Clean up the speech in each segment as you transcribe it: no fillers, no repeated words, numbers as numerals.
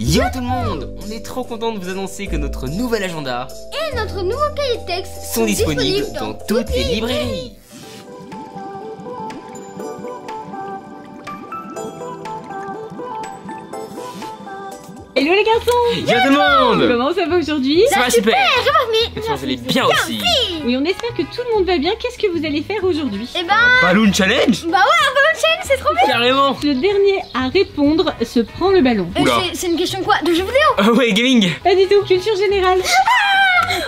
Yo tout le monde, on est trop content de vous annoncer que notre nouvel agenda et notre nouveau cahier de texte sont disponibles dans toutes les librairies. Hello les garçons! Yo tout le monde! Comment ça va aujourd'hui? Ça va super! Super, vous allez bien aussi! Oui, on espère que tout le monde va bien. Qu'est-ce que vous allez faire aujourd'hui? Eh ben, Balloon challenge? bah ouais, un ballon challenge, c'est trop bien! Carrément! Le dernier à répondre se prend le ballon. Oula. C'est une question quoi? De jeux vidéo? Ah ouais, gaming! Pas du tout, culture générale.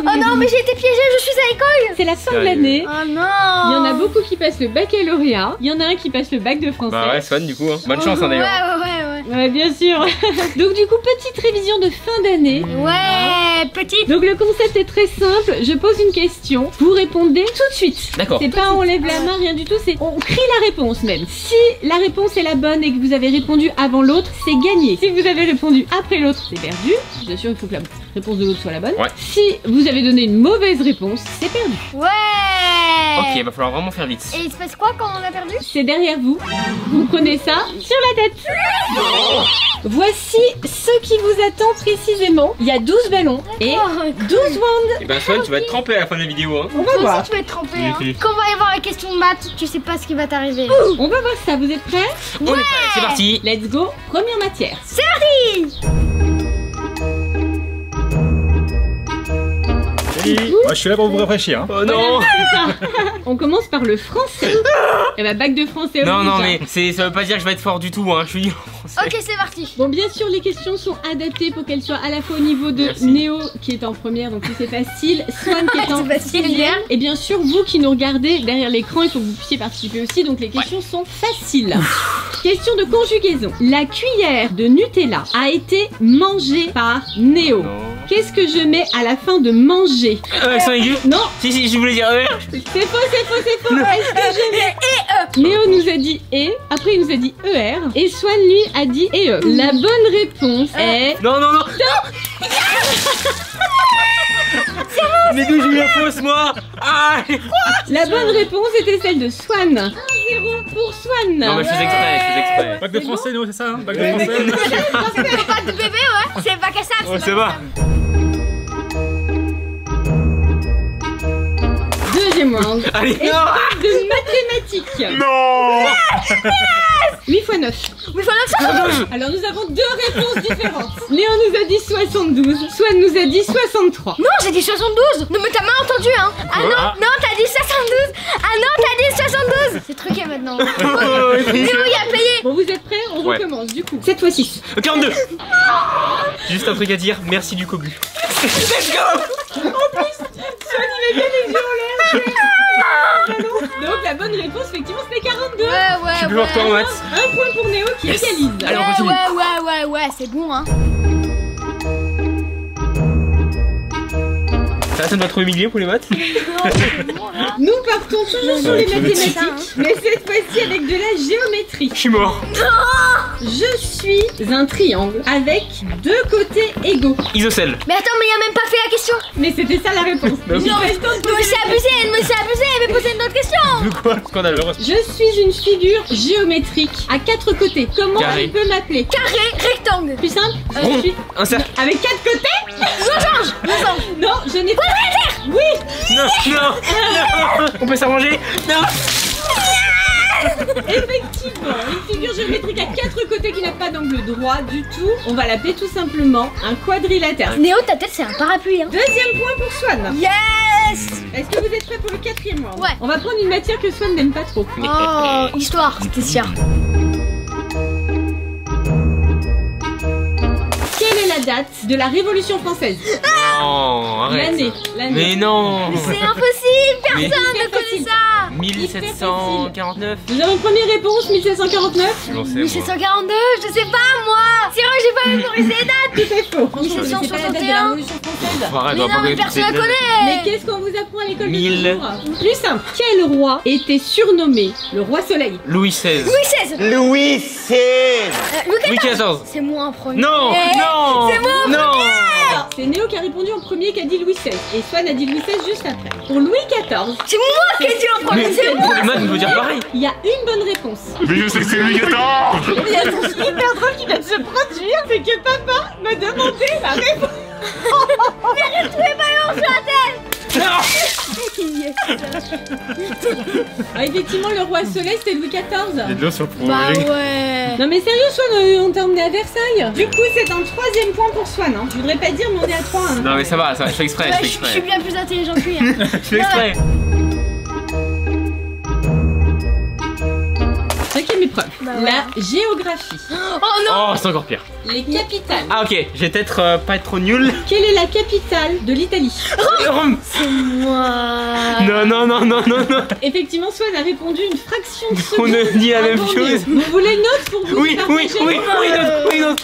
Oh non, mais j'ai été piégée, je suis à l'école! C'est la fin de l'année. Oh non! Il y en a beaucoup qui passent le baccalauréat. Il y en a un qui passe le bac de français. Bah ouais, Swan du coup, hein. Bonne chance hein, d'ailleurs. Ouais. Ouais, bien sûr. Donc du coup, petite révision de fin d'année. Ouais, petite! Donc le concept est très simple, je pose une question, vous répondez tout de suite. D'accord. C'est pas on lève la main, rien du tout, c'est on crie la réponse même. Si la réponse est la bonne et que vous avez répondu avant l'autre, c'est gagné. Si vous avez répondu après l'autre, c'est perdu. Bien sûr, il faut que la réponse de l'autre soit la bonne. Ouais. Si vous avez donné une mauvaise réponse, c'est perdu. Ouais! Ok, va falloir vraiment faire vite. Et il se passe quoi quand on a perdu? C'est derrière vous. Vous prenez ça sur la tête. Voici ce qui vous attend précisément. Il y a 12 ballons et 12 wands. Et ben Swan, tu vas être trempé à la fin de la vidéo hein. On va Toi voir. aussi tu vas être trempé hein. Quand on va y voir la question de maths, tu sais pas ce qui va t'arriver. On va voir ça, vous êtes prêts? On est prêt, c'est parti. Let's go, première matière. C'est parti! Moi je suis là pour vous rafraîchir hein. Oh non! On commence par le français. Et bah bac de français. Non, non, oblige, mais hein. ça veut pas dire que je vais être fort du tout hein, je suis nul en français. Ok, c'est parti. Bon, bien sûr, les questions sont adaptées pour qu'elles soient à la fois au niveau de Merci. Néo qui est en première, donc c'est facile, Swan qui est en C'est facile, sixième, bien. et bien sûr vous qui nous regardez derrière l'écran, il faut que vous puissiez participer aussi, donc les questions sont faciles. Question de conjugaison. La cuillère de Nutella a été mangée par Néo. Non. Qu'est-ce que je mets à la fin de manger? Accent aigu? Non, Si, je voulais dire c'est faux. Est-ce que je mets Néo nous a dit et, après il nous a dit ER, et Swan lui a dit EE. La bonne réponse est... Non Mais d'où j'ai eu la fausse moi? Ah! La bonne réponse était celle de Swan. 1-0 pour Swan. Non mais je faisais exprès. Bac de français nous c'est ça hein. Bac de français. C'est pas de bébé, ouais. C'est pas qu'à ça. Ouais, ça va. Deuxième round. Allez, Et non! de mathématiques. Non! 8 x 9. Mais voilà ça. Alors nous avons deux réponses différentes. Léon nous a dit 72, Swan nous a dit 63. Non, j'ai dit 72. Non, mais t'as mal entendu, hein. Ah non, t'as dit 72. Ah non, t'as dit 72. C'est truqué maintenant. Léo, il a payé. Bon, vous êtes prêts? On Ouais. recommence du coup. Cette fois-ci. 42! Juste un truc à dire, merci du cobu. Let's go! Donc la bonne réponse effectivement c'était 42. Je suis plus fort que toi en maths. Un point pour Néo qui égalise. Allez, on continue. Ouais, c'est bon, hein. Ça doit trop humilier pour les maths. Nous partons toujours sur les mathématiques, mais cette fois-ci avec de la géométrie. Je suis mort. Je suis un triangle avec deux côtés égaux. Isocèle. Mais attends, mais il a même pas fait la question. Mais c'était ça la réponse. Bah oui. J'ai pas eu le temps de Mais poser c'est la abusé, elle m'a posé une autre question. De quoi? Scandale. Je suis une figure géométrique à quatre côtés. Comment Carré. elle peut m'appeler? Carré, rectangle. Plus simple? Rond. Je suis Un cercle. avec quatre côtés? Losange. Non, je n'ai pas. Oui, Non. On peut s'arranger? Non. effectivement, une figure géométrique à quatre côtés qui n'a pas d'angle droit du tout. On va l'appeler tout simplement un quadrilatère. Néo, ta tête, c'est un parapluie, hein. Deuxième point pour Swan. Yes. Est-ce que vous êtes prêts pour le quatrième round? Ouais. On va prendre une matière que Swan n'aime pas trop. Oh, histoire, c'était sûr. Quelle est la date de la Révolution française? Non, arrête. L'année. Mais non. C'est impossible, personne Mais- ne connaît ça. 1749. Nous avons première réponse, 1749. J'en sais, moi. 1742, je sais pas moi. C'est vrai, j'ai pas mémorisé les dates. Tout est faux. Franchement, vous connaissez pas la date de la 1761. Révolution française. Arrête, Mais on va non, pas mais connaître personne toutes la ces dates. Mais connaît. qu'est-ce qu'on vous apprend à l'école de 1000. cours? Plus simple. Quel roi était surnommé le roi soleil? Louis XVI. Louis XVI. Louis XVI. Louis Louis XIV. XIV. C'est moi en premier. Non, Eh, non. c'est moi en Non. C'est Néo qui a répondu en premier qui a dit Louis XVI. Et Swan a dit Louis XVI juste après. Pour Louis XIV, C'est moi qui ai dit en premier, Mais c'est moi. pour les maths, on peut dire pareil. il y a une bonne réponse. Mais je sais que c'est lui qui attend. Il y a un truc hyper drôle qui vient de se produire, c'est que papa m'a me demander la réponse. J'ai retrouvé ballon sur la tête. Yes. Ah, effectivement, le roi soleil c'était Louis XIV. Il y a de l'eau sur le Bah projet. ouais. Non mais sérieux Swan, on t'a emmené à Versailles. Du coup c'est un 3e point pour Swan, hein. Je voudrais pas dire mais on est à 3 hein. Non mais ça va, je fais exprès, Ouais, je fais je suis exprès. bien plus intelligent que lui. Hein. Je fais exprès. 5e épreuve, Bah la géographie. Oh non. Oh, c'est encore pire. Les capitales. Ah ok, je vais peut-être pas être trop nul. Quelle est la capitale de l'Italie? Rome. Moi. Non. Effectivement Swan a répondu une fraction de On seconde. a dit la même avant chose. Néo. Vous voulez une autre pour vous Oui, partager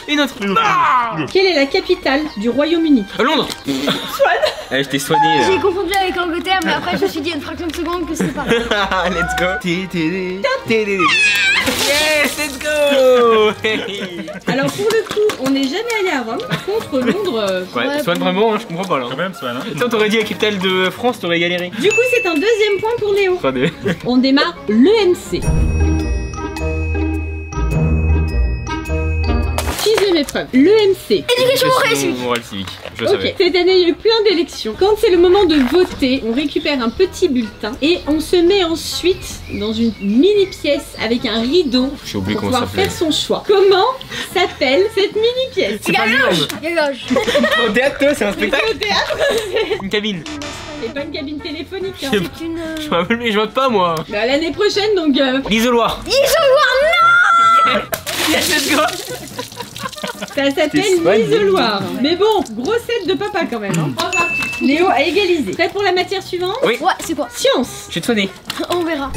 une autre. Ah Quelle est la capitale du Royaume-Uni? Londres. Swan. Je t'ai soigné. J'ai confondu avec Angleterre, mais après je me suis dit une fraction de seconde que c'était pas vrai. Let's go. Yes, let's go. Alors pour le coup, on n'est jamais allé à Rome. Par contre Londres... Ouais, Swan vraiment, hein, je comprends pas là. Quand même, Swan. Hein. Toi t'aurais dit la capitale de France, t'aurais galéré. Du coup c'est un 2e point pour Léo. 3D. On démarre l'EMC. 6e épreuve, l'EMC. Éducation morale civique. Morale civique, je le Ok, savais. cette année il y a eu plein d'élections. Quand c'est le moment de voter, on récupère un petit bulletin et on se met ensuite dans une mini pièce avec un rideau J'ai oublié pour comment ça pouvoir s'appelait. faire son choix. Comment s'appelle cette mini pièce? C'est pas Galoche. lui. Galoche. Au théâtre, toi, c'est un C'est spectacle. au théâtre, Une cabine. c'est pas une cabine téléphonique. Hein. C'est une. Je m'appelle, mais je vote pas moi. Bah, l'année prochaine donc. L'isoloir. Isoloir. Yes, let's go. Ça s'appelle T'es soigné. l'isoloir. Mais bon, grossette de papa quand même. Hein. Léo a égalisé. Prêt pour la matière suivante? Oui. Ouais, c'est quoi? Science. Je vais te soigner. On verra.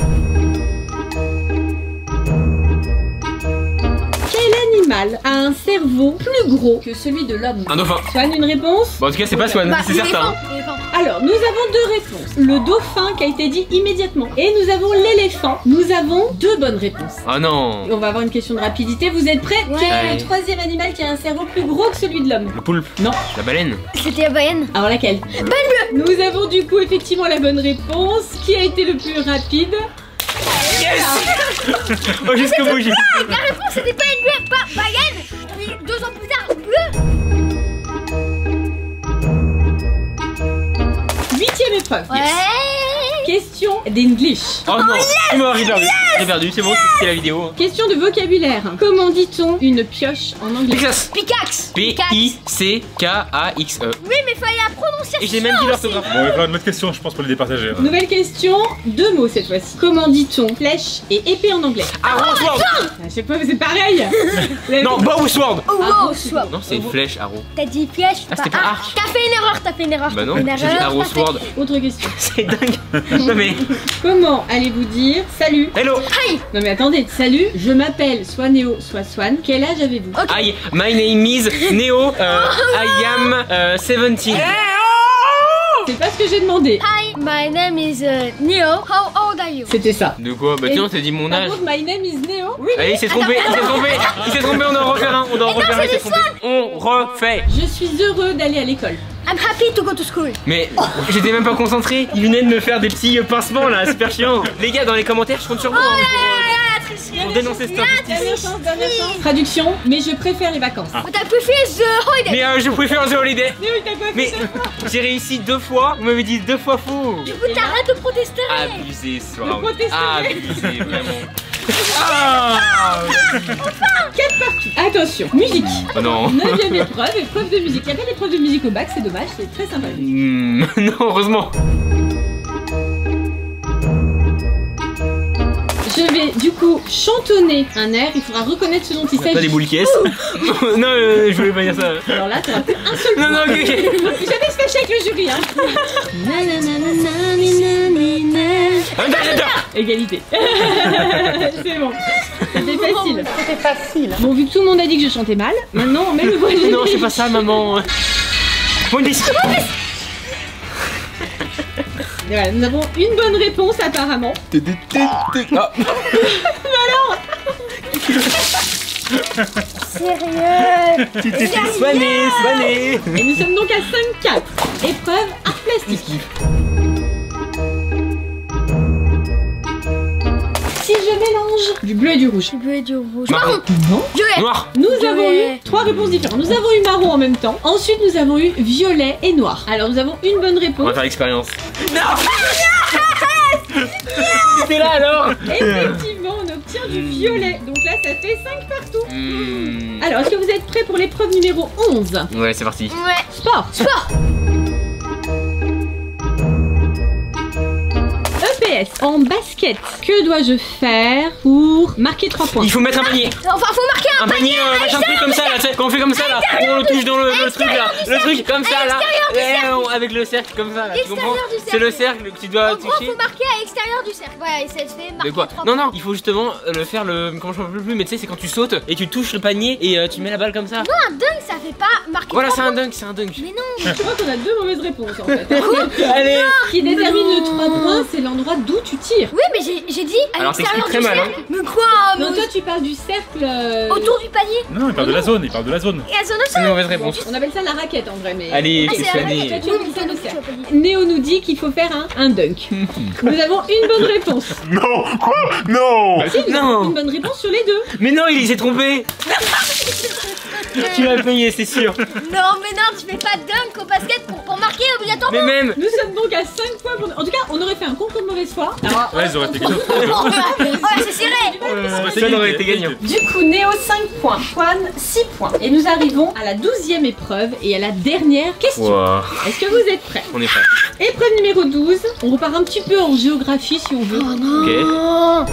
Quel animal a un cerveau plus gros que celui de l'homme? Un dauphin. Swan, une réponse? Bon, en tout cas, c'est pas Swan, Bah, c'est certain. l'éléphant. Alors, nous avons 2 réponses. Le dauphin qui a été dit immédiatement. Et nous avons l'éléphant. Nous avons 2 bonnes réponses. Oh non. Et on va avoir une question de rapidité. Vous êtes prêts? Ouais. Quel est Allez. le 3e animal qui a un cerveau plus gros que celui de l'homme? Le poulpe. Non. La baleine. C'était la baleine. Alors laquelle? Nous avons du coup effectivement la bonne réponse. Qui a été le plus rapide? Oh, jusqu'au bout, j'ai. La réponse c'était pas une bleue, pas baleine. Puis 2 ans plus tard, bleu. 8e épreuve. Ouais. Question d'English. Oh non. Il m'a perdu. J'ai perdu, c'est bon, c'est la vidéo. Question de vocabulaire. Comment dit-on une pioche en anglais? Pixas. Picaxe. P-I-C-K-A-X-E. Oui, mais fallait la prononciation. Et j'ai même dit l'orthographe. Bon, on va faire une autre question, je pense, pour les départager. hein. Nouvelle question, 2 mots cette fois-ci. Comment dit-on flèche et épée en anglais? Arrow sword. À chaque fois c'est pareil. Vous avez Non, compris? bow ou sword. Oh, Arrow, wow, sword. Non, c'est une flèche, arrow. T'as dit flèche. Ah, c'était pas arc. T'as fait une erreur, Bah non, Une j'ai dit erreur, arrow t'as fait- sword. Autre question. C'est dingue. Non mais. Comment allez-vous dire salut? Hello. Hi. Non mais attendez, salut, je m'appelle soit Néo, soit Swan. Quel âge avez-vous? Hi, my name is Neo. I am 17. C'est pas ce que j'ai demandé. Hi, my name is Neo. How old are you? C'était ça. De quoi? Bah tiens, on t'a dit mon Par âge. contre, my name is Néo. Oui. Allez, il s'est trompé, il s'est trompé, il s'est trompé, on doit en refaire un, on doit en refaire un, il s'est trompé. On refait. Je suis heureux d'aller à l'école. I'm happy to go to school. Mais j'étais même pas concentré, il venait de me faire des petits pincements là, super chiant. Les gars, dans les commentaires, je compte sur vous hein, pour dénoncer cette injustice. Dernière chance, dernière chance. Traduction, mais je préfère les vacances. But I prefer the holiday. Mais je préfère The Holiday. Néo, il t'a quoi fait? Mais j'ai réussi 2 fois, vous m'avez dit 2 fois faux. Du coup, t'arrêtes de protester. Abusé ce soir. Ne protestez Abusé, vraiment. Ah 4 parties. Attention, musique. Oh non. 9e épreuve, épreuve de musique. Il y a pas d'épreuve de musique au bac, c'est dommage, c'est très sympa. Non, heureusement. Je vais du coup chantonner un air, il faudra reconnaître ce dont il Pas des s'agit. boules caisses. Non, je voulais pas dire ça. Alors là, t'auras plus un seul Non, non, ok, ok. Jamais se fâcher avec le jury, hein. Égalité. C'est bon. C'était facile. C'était facile. Bon, vu que tout le monde a dit que je chantais mal, maintenant on met le voix Non, c'est pas ça, maman. One Piece. Et voilà, nous avons une bonne réponse apparemment. Ah. Sérieux? Tu t'es fait soigner. Et nous sommes donc à 5-4. Épreuve art plastique. Si je mélange du bleu et du rouge. Du bleu et du rouge. Marron. Marron. Non. Violet. Noir. Nous Violet. avons eu 3 réponses différentes. Nous avons eu marron en même temps. Ensuite, nous avons eu violet et noir. Alors, nous avons une bonne On réponse. va faire l'expérience. Non. C'était là alors. Effectivement, on obtient du violet. Donc là, ça fait 5 partout. Alors, est-ce que vous êtes prêts pour l'épreuve numéro 11? Ouais, c'est parti. Ouais. Sport. Sport. EPS. En basket, que dois-je faire pour marquer 3 points? Il faut mettre un panier. Enfin, faut marquer Un panier, machin truc comme ça là, tu sais, quand on fait comme ça là, on le touche dans le truc là, le truc comme ça là, avec le cercle comme ça là, tu comprends? L'extérieur du cercle. C'est le cercle que tu dois En gros, toucher. faut marquer à l'extérieur du cercle. Ouais, et ça te fait marquer De quoi? 3 Non, non, il faut justement le faire le. Comment je ne peux plus, mais tu sais, c'est quand tu sautes et tu touches le panier et tu mets la balle comme ça. Non, un dunk, ça fait pas marquer. Voilà, 3 c'est un points. dunk, c'est un dunk. Mais non. Je crois qu'on a 2 mauvaises réponses en fait. Allez! Ce qui détermine le 3 points, c'est l'endroit d'où tu tires. Oui, mais j'ai dit à Alors, l'extérieur t'expliques du très mal, cercle. Mais quoi? Non, mais toi tu parles du cercle. autour du panier. Non, il parle de la zone, il parle de la zone. Et à son C'est une mauvaise réponse. On appelle ça la raquette en vrai, mais. Allez, Ah, c'est la questionner. Toi, raquette. tu appelles ça le cercle. Néo nous dit qu'il faut faire un dunk. Nous avons une bonne réponse. Non, quoi? Non! Si, nous avons Non. une bonne réponse sur les 2. Mais non, il s'est trompé! Tu vas payer, c'est sûr. Non, mais non, tu fais pas de dunk au basket pour marquer obligatoirement. Mais même. Nous sommes donc à 5 points pour... En tout cas, on aurait fait un concours de mauvaise foi. Alors, Ouais, ils auraient été gagnants. Oh, c'est serré. Ça aurait été gagnant. du coup, Néo 5 points, Juan 6 points. Et nous arrivons à la 12e épreuve et à la dernière question. Wow. Est-ce que vous êtes prêts? On est prêt. Épreuve numéro 12. On repart un petit peu en géographie si on veut. Oh non. Ok.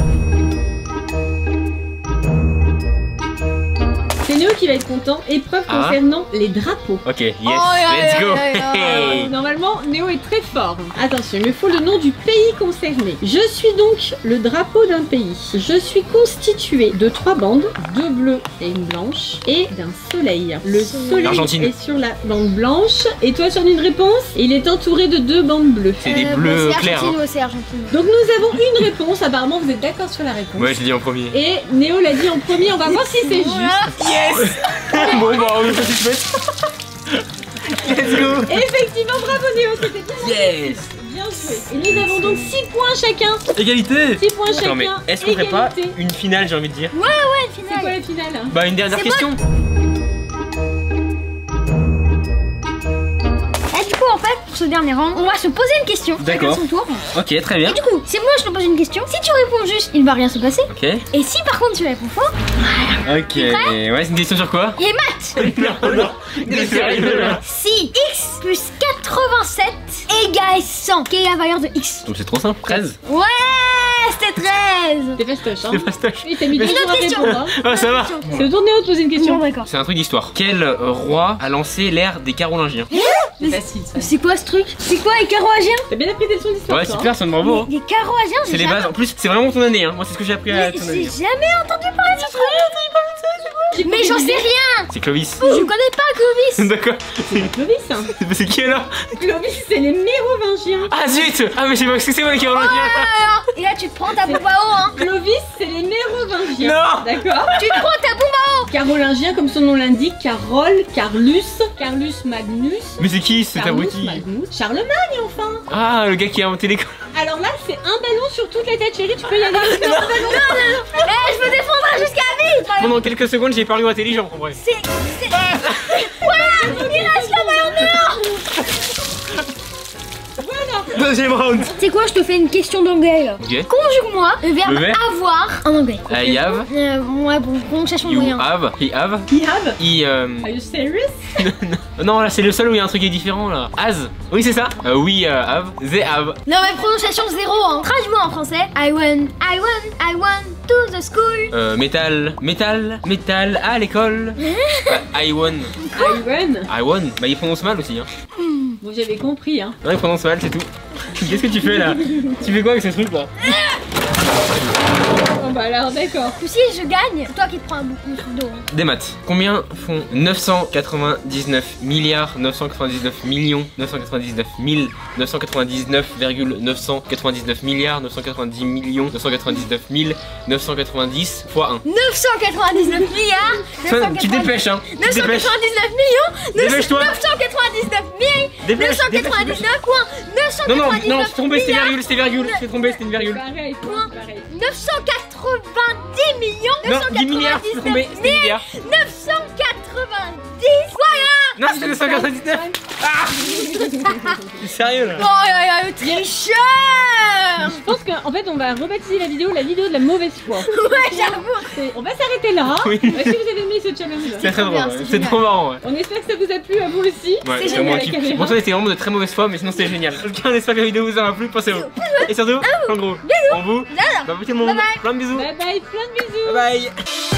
C'est Néo qui va être content. Épreuve Ah. concernant les drapeaux. Ok, yes, Oh, yeah, let's go. yeah, yeah, yeah. Hey. Normalement, Néo est très fort. Attention, il me faut le nom du pays concerné. Je suis donc le drapeau d'un pays. Je suis constitué de 3 bandes, 2 bleues et une blanche, et d'un soleil. Le soleil L'Argentine. est sur la bande blanche. Et toi, sur une réponse, il est entouré de 2 bandes bleues. C'est des bleus C'est clairs. Argentine, Hein. ouais, c'est Argentine. Donc nous avons une réponse. Apparemment, vous êtes d'accord sur la réponse. Ouais, je l'ai dit en premier. Et Néo l'a dit en premier. On va voir si c'est juste. Yes. Bon, bah, on est satisfait. Let's go. Effectivement, bravo Néo, c'était bien. Yes. Bien joué. Et nous avons donc 6 points chacun. Égalité! 6 points chacun. Attends, mais est-ce qu'on ferait pas Égalité. une finale, j'ai envie de dire? Ouais, C'est quoi finale. la finale? Bah, une dernière C'est question. Et du coup, en fait, pour ce dernier round, on va se poser une question. D'accord. Chacun son tour. Ok, très bien. Et du coup, c'est moi, je te pose une question. Si tu réponds juste, il ne va rien se passer. Ok. Et si par contre tu réponds faux, Ok. Ouais, c'est une question sur quoi? il est maths. Non, non. Sérieux là. Si x plus 87 égale 100, quelle est la valeur de x? Donc c'est trop simple. 13. Ouais, c'était 13. C'est fastoche, hein. C'est fastoche. Oui, t'as mis 2 Une jours autre à question. répondre, hein. Ah, ça va. C'est le tour de Néo de poser une question. Bon, d'accord. C'est un truc d'histoire. Quel roi a lancé l'ère des Carolingiens? C'est facile, ça. C'est quoi ce truc? C'est quoi les Carolingiens? T'as bien appris des leçons d'histoire, Ouais, toi, super, sonne bravo. Hein. Les Carolingiens, C'est les bases. En plus, c'est vraiment ton année. Hein. Moi, c'est ce que j'ai appris à ton année. J'ai jamais entendu parler de ce truc. J'ai Mais j'en sais rien. C'est Clovis. Je connais pas Clovis. D'accord. C'est Clovis, hein. C'est qui alors? Clovis, c'est les Mérovingiens. Ah zut! Ah, mais je sais pas ce que c'est, moi, les Carolingiens. Et là, tu te prends ta bombe à eau, hein. Clovis, c'est les Mérovingiens. Non. D'accord. Tu te prends ta bombe à eau. Carolingien, comme son nom l'indique, Carole, Carlus, Carlus Magnus. Mais c'est qui cet Carlus abruti? Magnus. Charlemagne, enfin. Ah, le gars qui a inventé l'école. Alors là, c'est un ballon sur toute la tête, chérie. Tu peux y aller. Eh, je me défendrai jusqu'à vie. Pendant quelques secondes, j'ai parlé intelligent, en vrai. C'est... Voilà, il reste la ballon dehors. Deuxième round. C'est quoi, je te fais une question d'anglais là. Ok. Conjugue-moi le verbe Le verbe avoir en anglais. I have. Ouais, bon, prononciation You moyen. have. He have. He have. He. Are you serious? Non, là, c'est le seul où il y a un truc qui est différent, là. As. Oui, c'est ça. We have. They have. Non mais prononciation 0 hein. Traduis-moi en français. I went to the school. Métal. Métal. Métal à l'école. I won. I won. Bah, il prononce mal aussi, hein. Bon, j'avais compris, hein. Non, il prononce mal, c'est tout. Qu'est-ce que tu fais là? Tu fais quoi avec ce truc là? Bon, bah alors, d'accord. Si je gagne, c'est toi qui te prends un beaucoup de dos. Hein. Des maths. Combien font 999 milliards 999 millions 999 000 999,999 milliards 990 millions 999 000 990 fois 1. 999 milliards. Tu te dépêches, hein. Tu te dépêches. 999 millions. Dépêche-toi. 999 000. Dépêche, 999 points. Non, non, 999 non, c'est tombé, c'était milliards. virgule, c'était virgule. C'est tombé, c'était une virgule. Pareil, Point. pareil. 999 Non, 10 milliards, c'est tombé, c'était milliards. 990. Voilà. Non, c'était 299. Ah. C'est sérieux là. Oh là là, le tricheur. Je pense qu'en fait on va rebaptiser la vidéo de la mauvaise foi. Ouais, j'avoue. On va s'arrêter là. Oui. Est-ce que vous avez aimé ce challenge? C'est très drôle, bien, ouais. c'est C'est génial. trop marrant, ouais. On espère que ça vous a plu, à vous aussi. Ouais, C'est c'est génial, moi la qui. caméra. Bon, ça était vraiment de très mauvaise foi, mais sinon c'était génial. En tout cas, on espère que la vidéo vous aura plu. Pensez-vous. Et surtout, en gros, on vous. Bye bye tout le monde. Plein de bisous. Bye bye, plein de bisous. Bye bye.